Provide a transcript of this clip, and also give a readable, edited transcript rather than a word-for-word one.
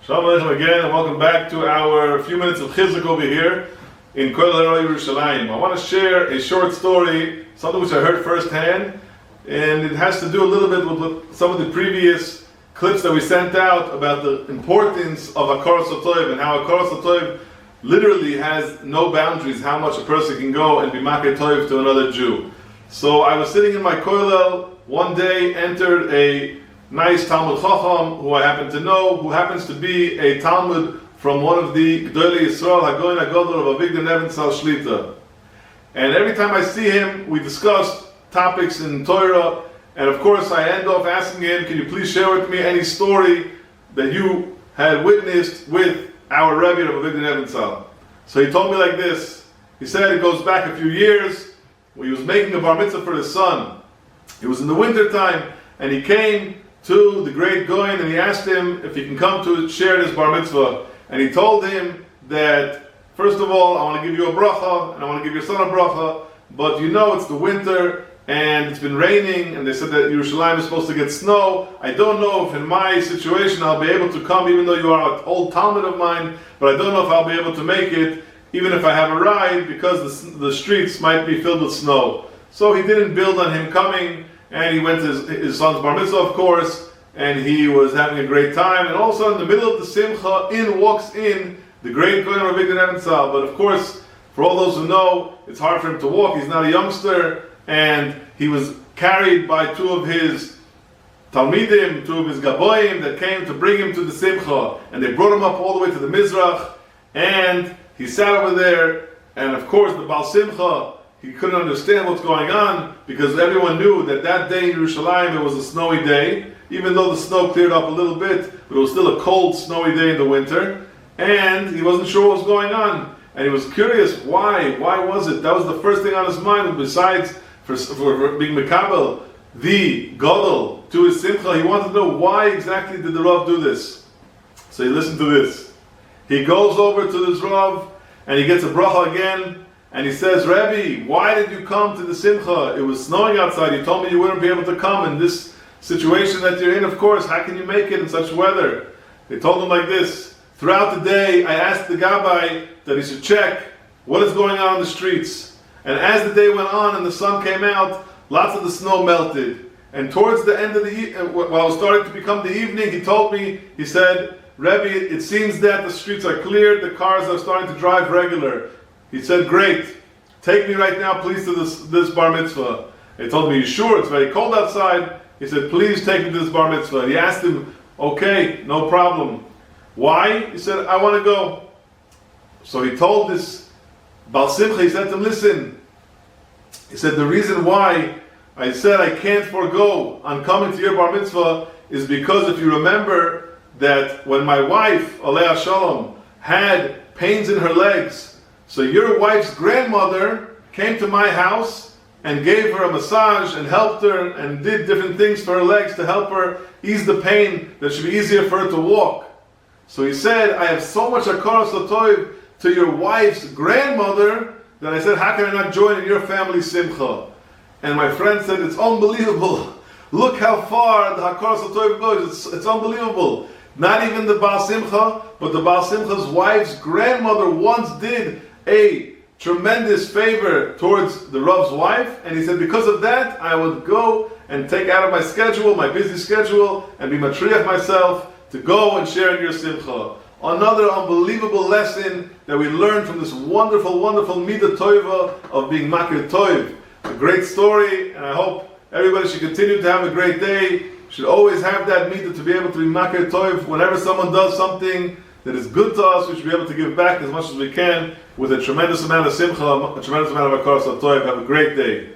Shalom Aleichem again, and welcome back to our few minutes of Chizuk over here in Kol Haroi Yerushalayim. I want to share a short story, something which I heard firsthand, and it has to do a little bit with some of the previous clips that we sent out about the importance of Hakaras and how Hakaras literally has no boundaries, how much a person can go and be Makir Toiv to another Jew. So I was sitting in my kollel, one day entered a nice Talmud Chacham, who I happen to know, who happens to be a Talmud from one of the Gdolei Yisrael, Hagoyin HaGodol of Avigdor Nebenzahl Shlita. And every time I see him, we discuss topics in Torah, and of course I end off asking him, can you please share with me any story that you had witnessed with our Rabbi of Avigdor Nebenzahl? So he told me like this. He said it goes back a few years, when he was making a bar mitzvah for his son. It was in the winter time, and he came to the great Goyin and he asked him if he can come to share his bar mitzvah. And he told him that, first of all, I want to give you a bracha, and I want to give your son a bracha, but you know it's the winter, and it's been raining, and they said that Yerushalayim is supposed to get snow. I don't know if in my situation I'll be able to come, even though you are an old Talmud of mine, but I don't know if I'll be able to make it, even if I have a ride, because the streets might be filled with snow. So he didn't build on him coming, and he went to his son's bar mitzvah, of course, and he was having a great time. And also in the middle of the simcha, walks in the great Kohen Rabbi Nebenzahl. But of course, for all those who know, it's hard for him to walk. He's not a youngster, and he was carried by two of his Talmidim, two of his Gaboim that came to bring him to the simcha, and they brought him up all the way to the Mizrach, and he sat over there, and of course the Baal Simcha, he couldn't understand what's going on, because everyone knew that that day in Yerushalayim it was a snowy day, even though the snow cleared up a little bit, but it was still a cold, snowy day in the winter, and he wasn't sure what was going on, and he was curious, why was it? That was the first thing on his mind, besides for being Mekabel, the Gadol, to his Simcha, he wanted to know why exactly did the Rav do this. So he listened to this. He goes over to this Rav, and he gets a bracha again, and he says, Rabbi, why did you come to the Simcha? It was snowing outside. You told me you wouldn't be able to come in this situation that you're in. Of course, how can you make it in such weather? They told him like this. Throughout the day, I asked the Gabbai that he should check what is going on in the streets. And as the day went on and the sun came out, lots of the snow melted. And towards the end of while it was starting to become the evening, he told me, he said, Rabbi, it seems that the streets are cleared, the cars are starting to drive regular. He said, great, take me right now please to this bar mitzvah. He told me, you sure? It's very cold outside. He said, please take me to this bar mitzvah. He asked him, okay, no problem. Why? He said, I want to go. So he told this Baal Simcha, he said to him, listen, he said, the reason why I said I can't forego on coming to your bar mitzvah is because if you remember that when my wife, Alei Shalom, had pains in her legs, so your wife's grandmother came to my house and gave her a massage and helped her and did different things for her legs to help her ease the pain that should be easier for her to walk. So he said, I have so much hakaras l'toiv to your wife's grandmother that I said, how can I not join in your family simcha? And my friend said, it's unbelievable. Look how far the hakaras l'toiv goes. It's unbelievable. Not even the Baal Simcha, but the Baal Simcha's wife's grandmother once did a tremendous favor towards the Rav's wife, and he said, because of that, I would go and take out of my schedule, my busy schedule, and be matriach myself to go and share in your Simcha. Another unbelievable lesson that we learned from this wonderful, wonderful Midah Toiva of being Makir Toiv. A great story, and I hope everybody should continue to have a great day. Should always have that Midah to be able to be Makir Toiv. Whenever someone does something that is good to us, we should be able to give back as much as we can with a tremendous amount of simcha, a tremendous amount of hakaras l'toiv. Have a great day.